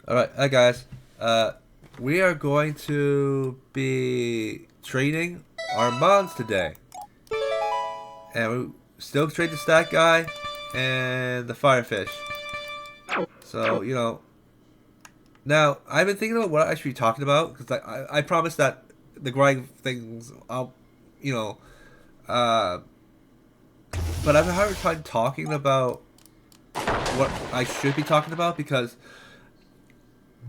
Alright, hi guys. We are going to be training our mons today. And we still trade the stack guy and the firefish. So, now I've been thinking about what I should be talking about because I promised that the grind things, you know, uh, but I've had a hard time talking about what I should be talking about because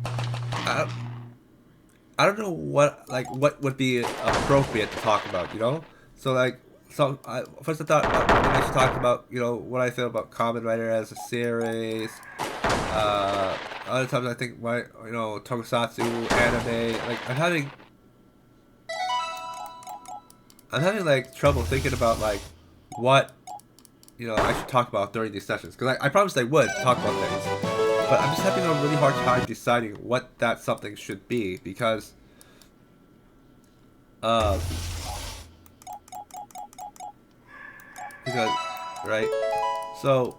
I, I don't know what would be appropriate to talk about, you know? So first I thought I should talk about, what I feel about Kamen Rider as a series. Other times I think Tokusatsu anime, like I'm having like trouble thinking about like what I should talk about during these sessions because I promised I would talk about things, but I'm just having a really hard time deciding what that something should be uh, because right. So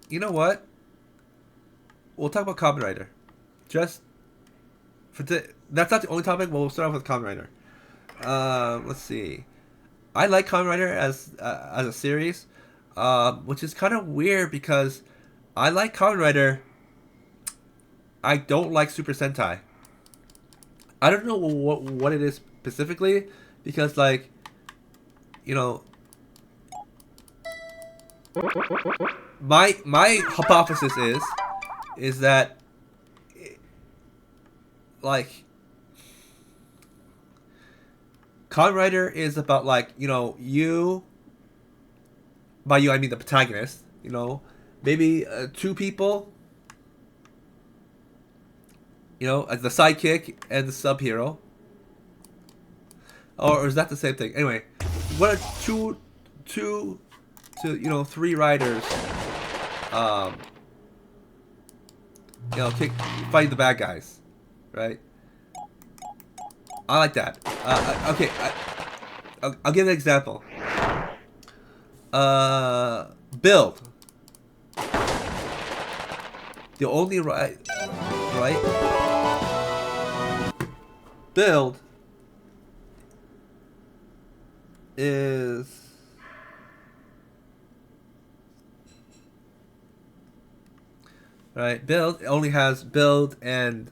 you know what? We'll talk about Kamen Rider. Just that's not the only topic. But we'll start off with Kamen Rider. Let's see. I like Kamen Rider as a series, which is kind of weird because I like Kamen Rider. I don't like Super Sentai. I don't know what it is specifically because you know my hypothesis is that like Kamen Rider is about you, by you I mean the protagonist, maybe two people, as the sidekick and the sub hero, or is that the same thing? Anyway, what are two to three riders, um, fighting the bad guys, right? I like that. Okay, I'll give an example. Build. The only right? Build is right. Build only has Build and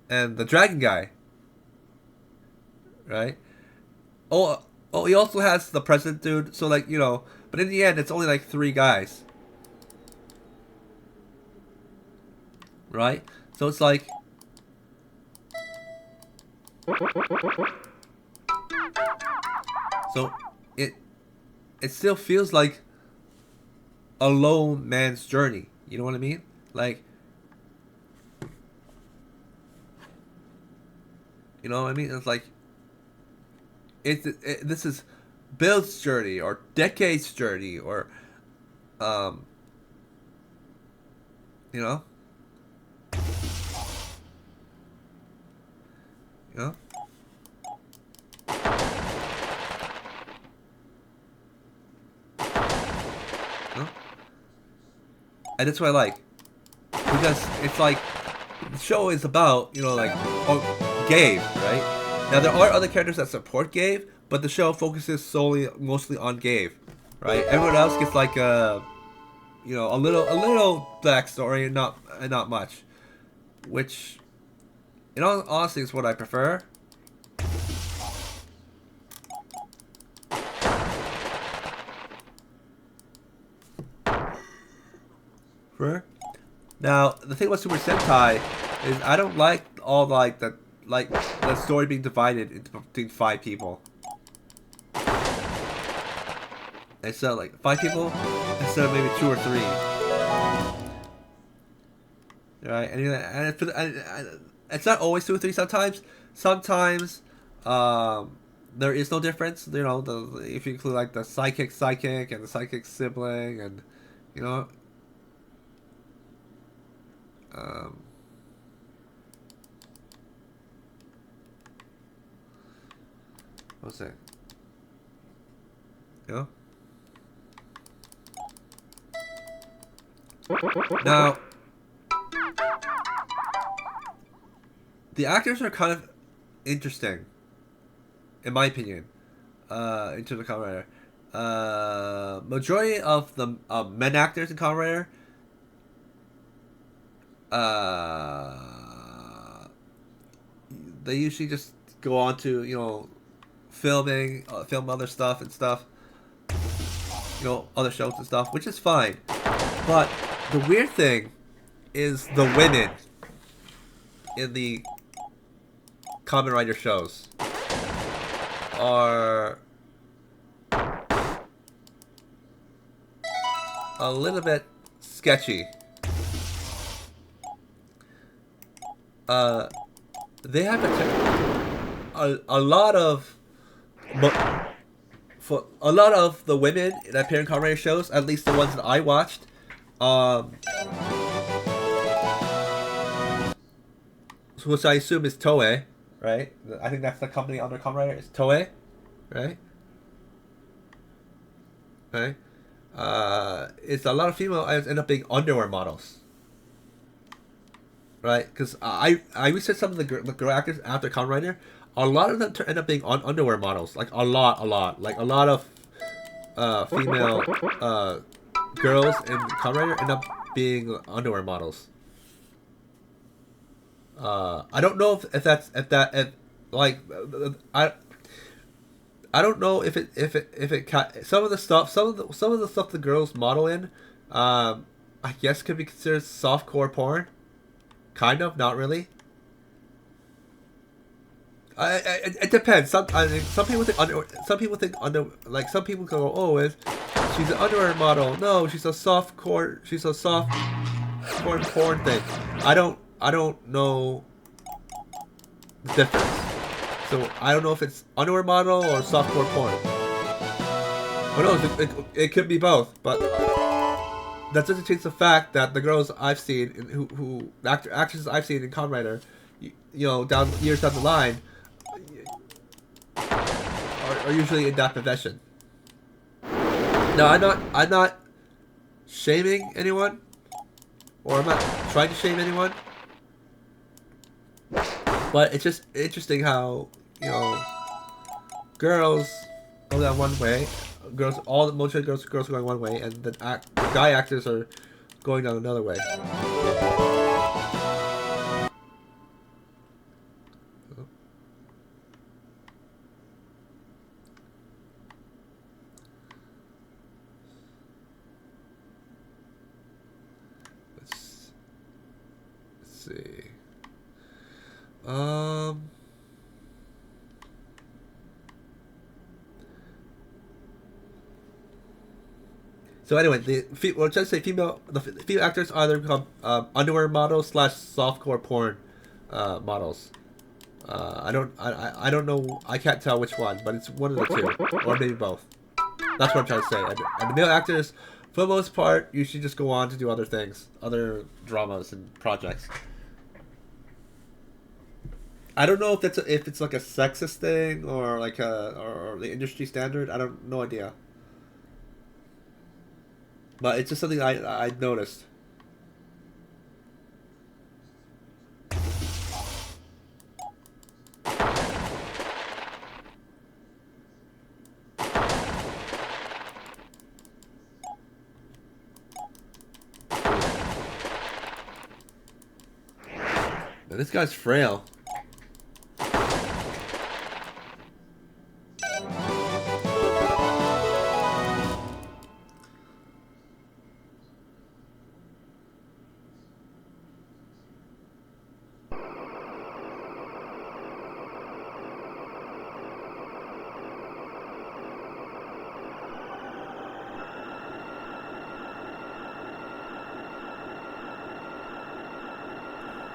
the dragon guy, right? Oh, he also has the president dude. So but in the end, it's only like three guys, right? So it's like so it it still feels like a lone man's journey. You know what I mean? Like, you know what I mean? It's like this is Bill's journey or Decade's journey or um you know you know you know and that's what I like because it's like the show is about Gabe, right? Now there are other characters that support Gabe, but the show focuses mostly on Gabe, right? Everyone else gets like a little backstory and not much, which in all honesty is what I prefer. For now, the thing about Super Sentai is I don't like all the story being divided into between five people. Instead of like five people, instead of maybe two or three, right? It's not always two or three. Sometimes there is no difference. If you include like the sidekick, and the sidekick sibling, and you know, um, what's that? You know. Now, the actors are kind of interesting, in my opinion. Into the Kamen Rider. Majority of the men actors in Kamen Rider, they usually just go on to film other stuff and stuff, other shows and stuff, which is fine. But the weird thing is the women in the Kamen Rider shows are a little bit sketchy. They have a lot of for a lot of the women that appear in Kamen Rider shows, at least the ones that I watched, which I assume is Toei, right? I think that's the company under Kamen Rider. It's Toei, right? Right. It's a lot of female end up being underwear models, right? Because I researched some of the girl actors after Kamen Rider. A lot of them end up being underwear models, like a lot, like a lot of female girls in Kamen Rider end up being underwear models. I don't know if I don't know if it some of the stuff the girls model in, I guess could be considered softcore porn, kind of, not really. It depends. Some people think like some people go, oh, she's an underwear model. No, she's a softcore porn thing. I don't know the difference. So I don't know if it's underwear model or softcore porn. Who knows? It could be both, but that doesn't change the fact that the girls I've seen, actresses I've seen in Kamen Rider, years down the line, are usually in that profession. No, I'm not shaming anyone, or I'm not trying to shame anyone. But it's just interesting how, girls go that one way. Most of the girls are going one way, and the guy actors are going down another way. Let's see. So anyway, the female actors either become underwear models / softcore porn models. I don't know. I can't tell which one, but it's one of the two, or maybe both. That's what I'm trying to say. And the male actors, for the most part, usually just go on to do other things, other dramas and projects. I don't know if it's like a sexist thing or like or the industry standard. I don't no idea. But it's just something I noticed. Man, this guy's frail.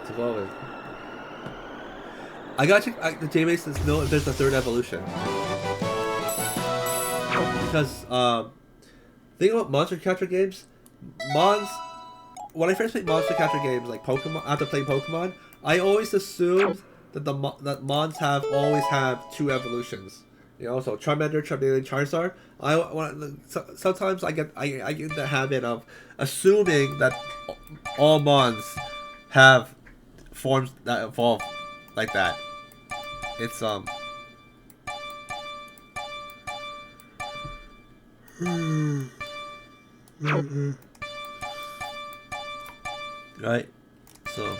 Evolving. I gotta check the database to know if there's a third evolution. Because, thing about monster capture games, when I first played monster capture games like Pokemon, after playing Pokemon, I always assumed that that mons always have two evolutions. So Charmander, Charmeleon, Charizard. Sometimes I get the habit of assuming that all mons have forms that evolve like that. It's right. So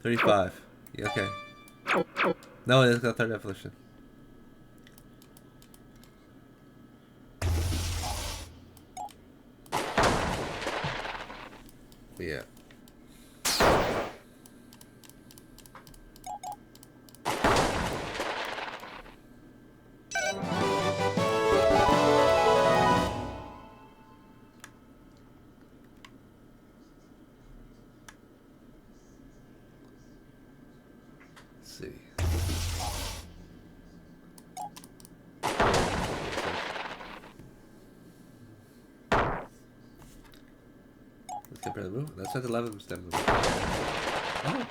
35. Yeah, okay. No, it's got third evolution. Yeah. Let's see. Let's compare the move. That's at 11 step move. Oh.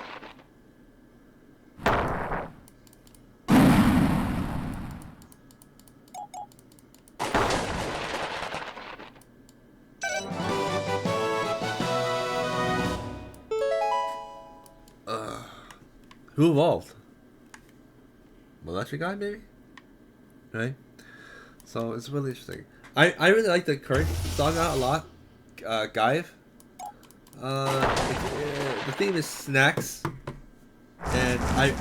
Who evolved? Electric guy, maybe? Right? So it's really interesting. I really like the current saga a lot. Gaiv. The theme is snacks, and I.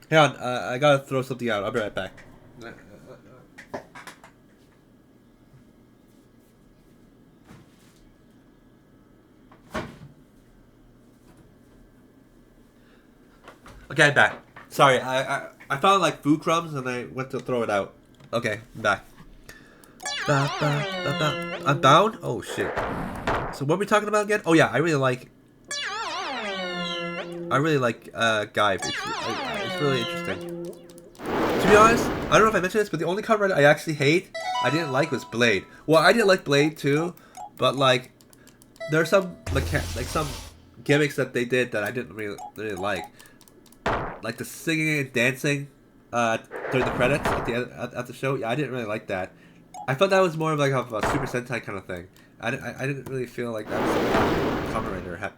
Hang on, I gotta throw something out. I'll be right back. Okay, I'm back. Sorry, I found like food crumbs and I went to throw it out. Okay, I'm back. I'm bound? Oh shit. So what are we talking about again? Oh yeah, I really like Gaib. It's really interesting. To be honest, I don't know if I mentioned this, but the only cover I actually I didn't like was Blade. Well, I didn't like Blade too, but like there are some like some gimmicks that they did that I didn't really like the singing and dancing during the credits at the end at the show. Yeah, I didn't really like that. I thought that was more of like a Super Sentai kind of thing. I didn't really feel like that was something the Kamen Rider had.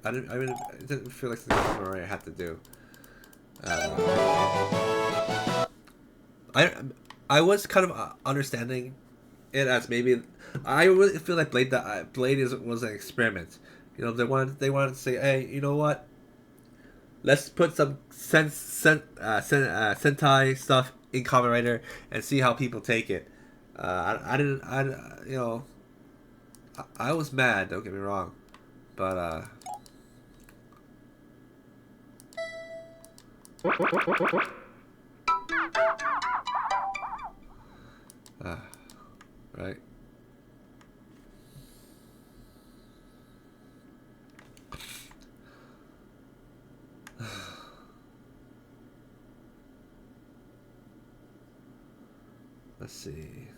I didn't feel like the Kamen Rider had to do. I I was kind of understanding it as maybe I really feel like Blade was an experiment. You know, they wanted to say, hey, you know what? Let's put some Sentai stuff in Kamen Rider and see how people take it. I didn't, you know, I was mad. Don't get me wrong, but right. Let's see.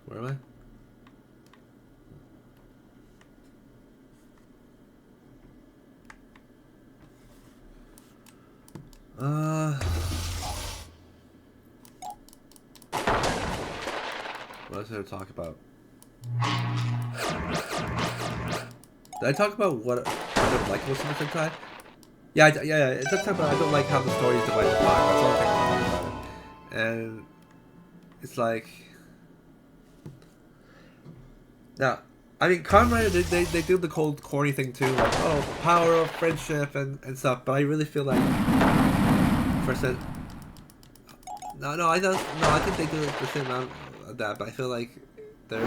Where am I? What else did I talk about? Did I talk about what I don't like about Super Sentai? Yeah, yeah. It's just about I don't like how the story is divided apart. That's all I think I talk about it. And it's like now, I mean, Kamen Rider they do the cold corny thing too, like oh power of friendship and stuff. But I really feel like for sen no I don't no I think they do the same amount of that, but I feel like they're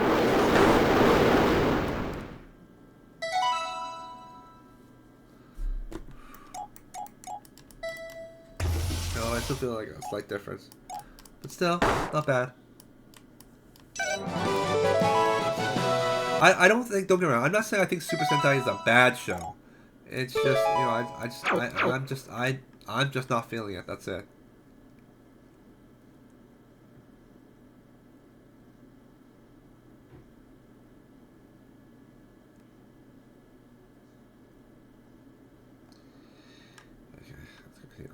no I still feel like a slight difference, but still not bad. I don't think don't get me wrong. I'm not saying I think Super Sentai is a bad show. It's just you know I'm just not feeling it. That's it. Okay, let's continue.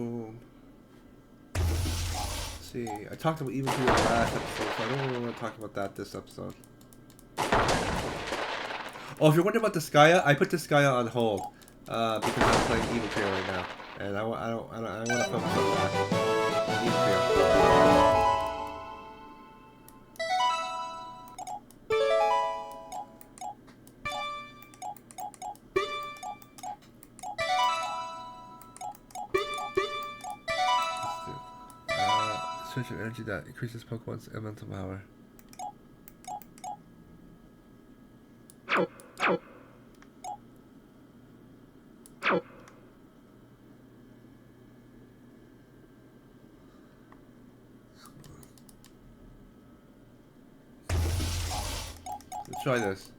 Boom. Let's see, I talked about Evil Trio last episode, so I don't really want to talk about that this episode. Oh, if you're wondering about the Skya, I put the Skya on hold because I'm playing Evil Trio right now, and I want to focus on that. Evil Trio. Switch of energy that increases Pokemon's elemental power. Let's try this.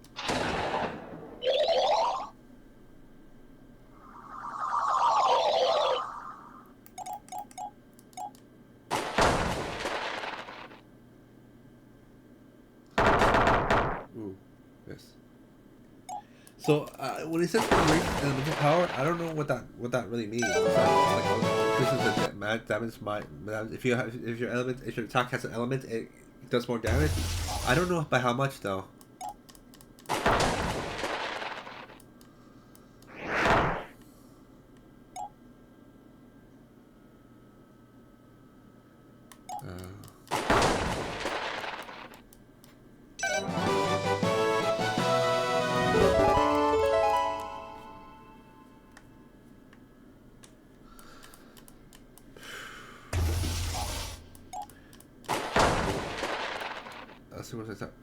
Ooh, yes. So when he says elemental power, I don't know what that really means. Like, this is the damage. If your attack has an element, it does more damage. I don't know by how much though.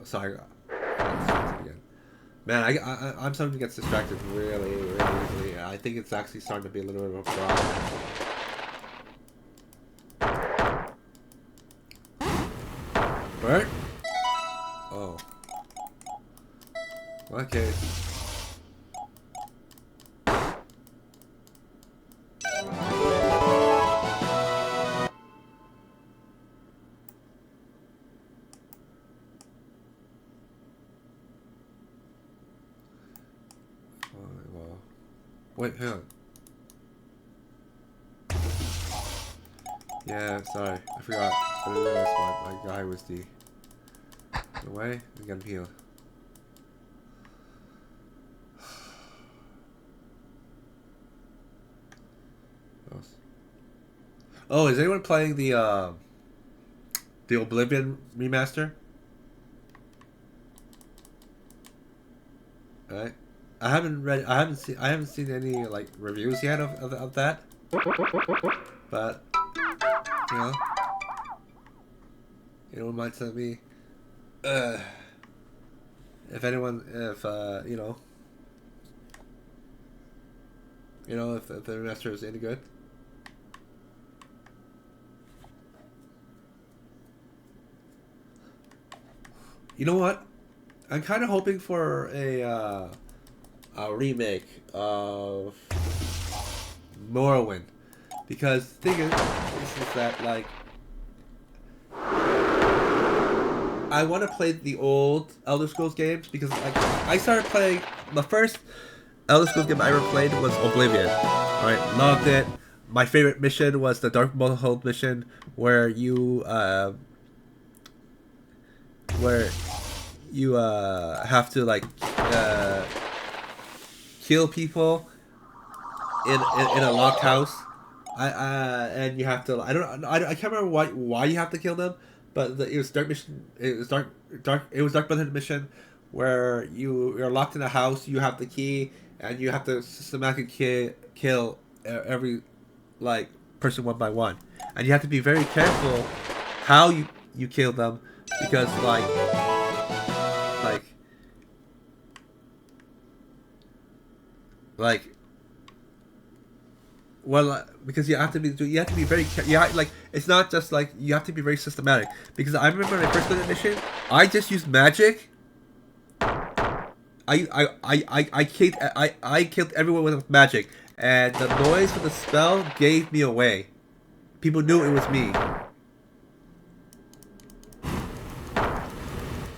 Sorry, again. Man, I'm starting to get distracted really easily. I think it's actually starting to be a little bit of a problem. Bert? Oh. Okay. Wait, hang on. Yeah, sorry. I forgot. I didn't realize my guy was the way. He's getting healed. Oh, is anyone playing the Oblivion remaster? Alright. I haven't seen any like reviews yet of that. But you know, might tell me if anyone, if if the remaster is any good. You know what? I'm kind of hoping for a remake of Morrowind, because the thing is that like I want to play the old Elder Scrolls games, because like I started playing the first Elder Scrolls game I ever played was Oblivion. Right, loved it. My favorite mission was the Dark Motorhold mission, where you have to like kill people in a locked house. And you have to. I can't remember why you have to kill them, but it was dark mission. It was dark. It was Dark Brotherhood mission, where you're locked in a house. You have the key, and you have to systematically kill every like person one by one, and you have to be very careful how you kill them, because because you have to be very like, it's not just like, you have to be very systematic, because I remember when I first did the mission, I just used magic. I killed everyone with magic, and the noise of the spell gave me away. People knew it was me.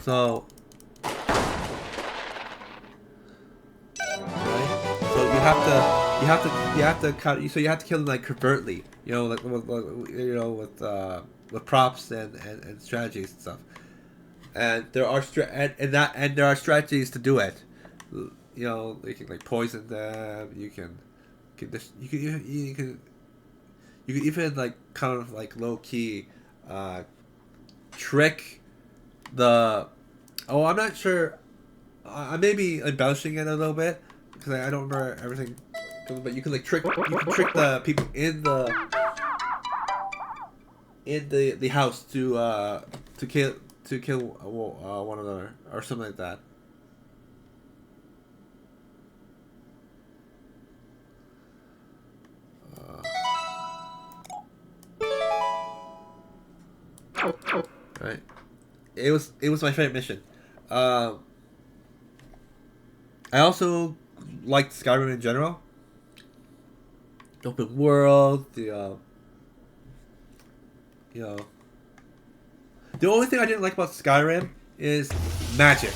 So you have to you have to cut. So you have to kill them like covertly. You know, like with props and strategies and stuff. And there are and there are strategies to do it. You know, you can like poison them. You can even like kind of like low key trick the. Oh, I'm not sure. I may be embellishing it a little bit because I don't remember everything. But you can like trick. You can trick the people in the house to kill one another or something like that. Right. It was my favorite mission. Um, I also liked Skyrim in general. The open world, you know, the only thing I didn't like about Skyrim is magic.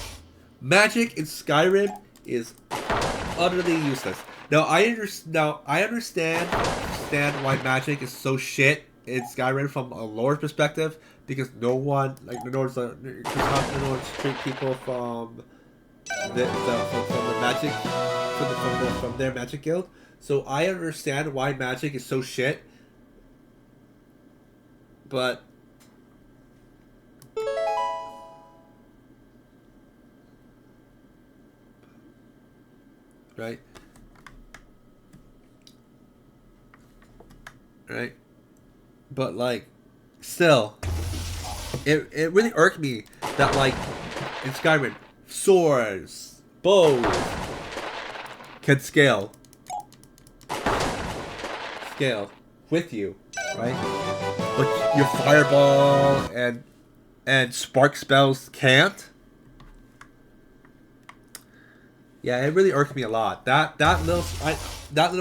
Magic in Skyrim is utterly useless. Now I understand why magic is so shit in Skyrim from a lore perspective because no one like the Nords treat people from from the magic from their magic guild. So I understand why magic is so shit, but right, right, but like still, it really irked me that like in Skyrim, swords, bows can scale with you, right? But your fireball and spark spells can't. Yeah, it really irked me a lot. That little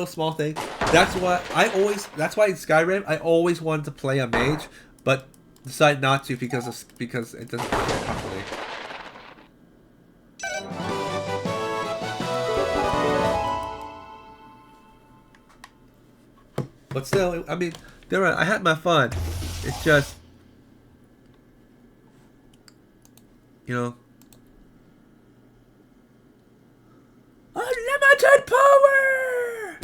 small thing. That's why in Skyrim I always wanted to play a mage, but decided not to because it doesn't scale properly. But still, I mean, I had my fun. It's just, you know, unlimited power.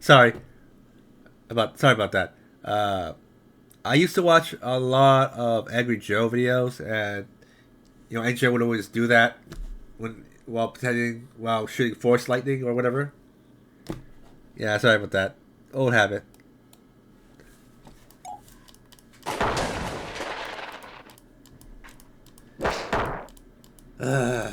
Sorry about that. I used to watch a lot of Angry Joe videos, and you know, Angry Joe would always do that while shooting force lightning or whatever. Yeah, sorry about that. Old habit. Uh,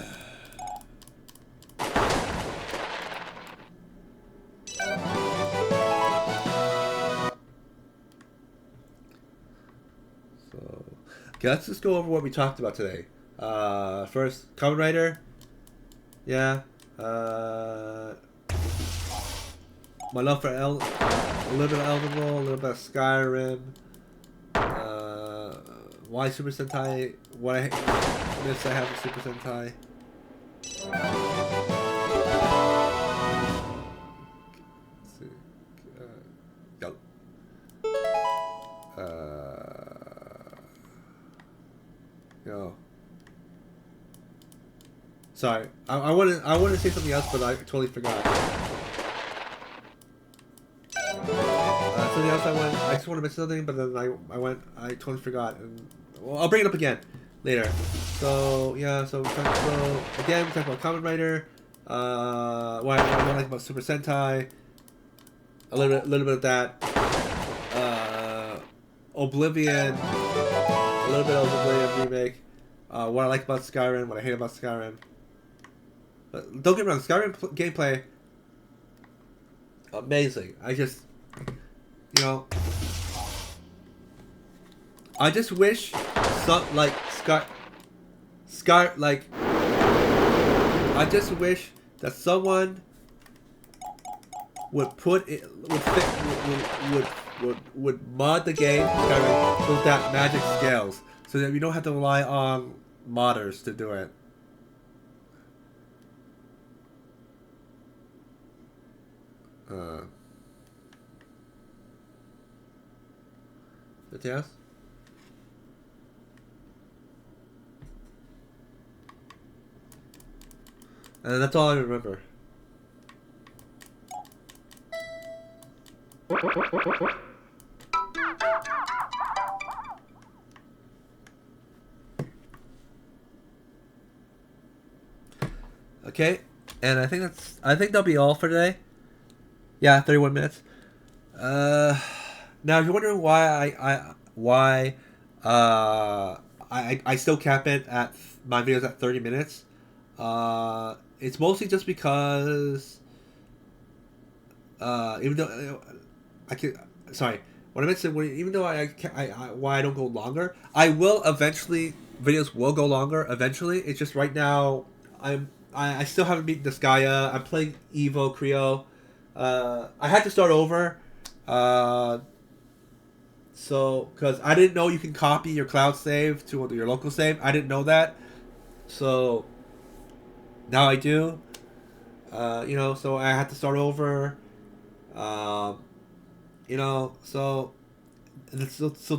so, okay, let's just go over what we talked about today. First, Kamen Rider. Yeah. My love for a little bit of Elden Ring, a little bit of Skyrim. Why Super Sentai? What I miss I have with Super Sentai. Go. Yo. Sorry, I wanted to say something else, but I totally forgot. Something else I just want to mention something, but then I totally forgot, and well, I'll bring it up again later. So yeah, so again we talked about Kamen Rider, what I like about Super Sentai, a little bit of that, Oblivion, a little bit of Oblivion remake, what I like about Skyrim, what I hate about Skyrim. But don't get me wrong, Skyrim gameplay amazing. You know, I just wish like I just wish that someone would would mod the game so that magic scales, so that we don't have to rely on modders to do it. Uh, anything else? And that's all I remember. Okay, and I think that'll be all for today. Yeah, 31 minutes. Now if you're wondering why I still cap it at my videos at 30 minutes, it's mostly just because even though I can, sorry, what I meant to say, even though why I don't go longer, I will eventually, videos will go longer eventually. It's just right now I still haven't beaten Disgaea. I'm playing Evo Creo. I had to start over. So, because I didn't know you can copy your cloud save to your local save. I didn't know that. So, now I do. So I had to start over. So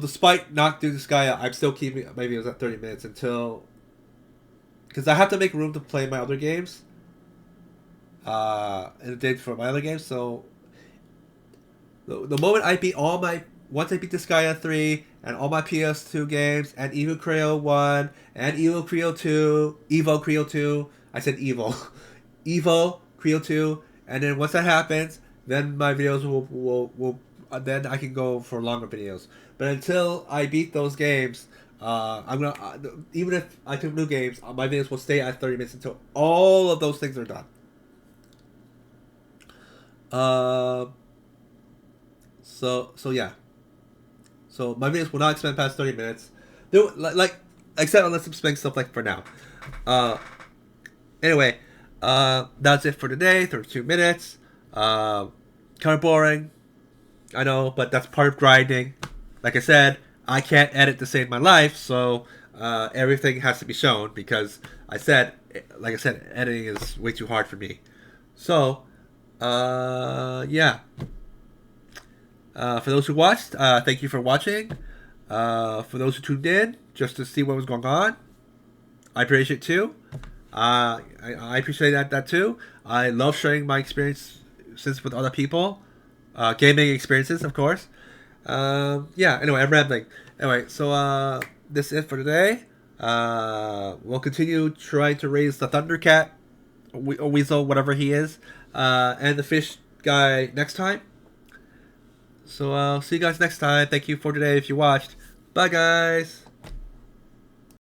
despite not doing this guy, I'm still keeping, maybe it was at 30 minutes until, because I have to make room to play my other games. In the day for my other games, so the moment I beat once I beat this guy at 3 and all my PS2 games and Evo Creo 1 and Evo Creo 2, I said Evo, Evo Creo 2, and then once that happens, then my videos will then I can go for longer videos. But until I beat those games, I'm gonna even if I took new games, my videos will stay at 30 minutes until all of those things are done. So yeah. So my videos will not extend past 30 minutes. They except unless I'm spending stuff like for now. Anyway, that's it for today. 32 minutes. Kind of boring. I know, but that's part of grinding. Like I said, I can't edit to save my life, so everything has to be shown because like I said, editing is way too hard for me. So, yeah. For those who watched, thank you for watching. For those who tuned in just to see what was going on, I appreciate it too. I appreciate that too. I love sharing my experiences with other people. Gaming experiences, of course. Yeah, anyway, I'm rambling. Anyway, so this is it for today. We'll continue trying to raise the Thundercat, or Weasel, whatever he is, and the fish guy next time. So I'll see you guys next time. Thank you for today if you watched. Bye, guys.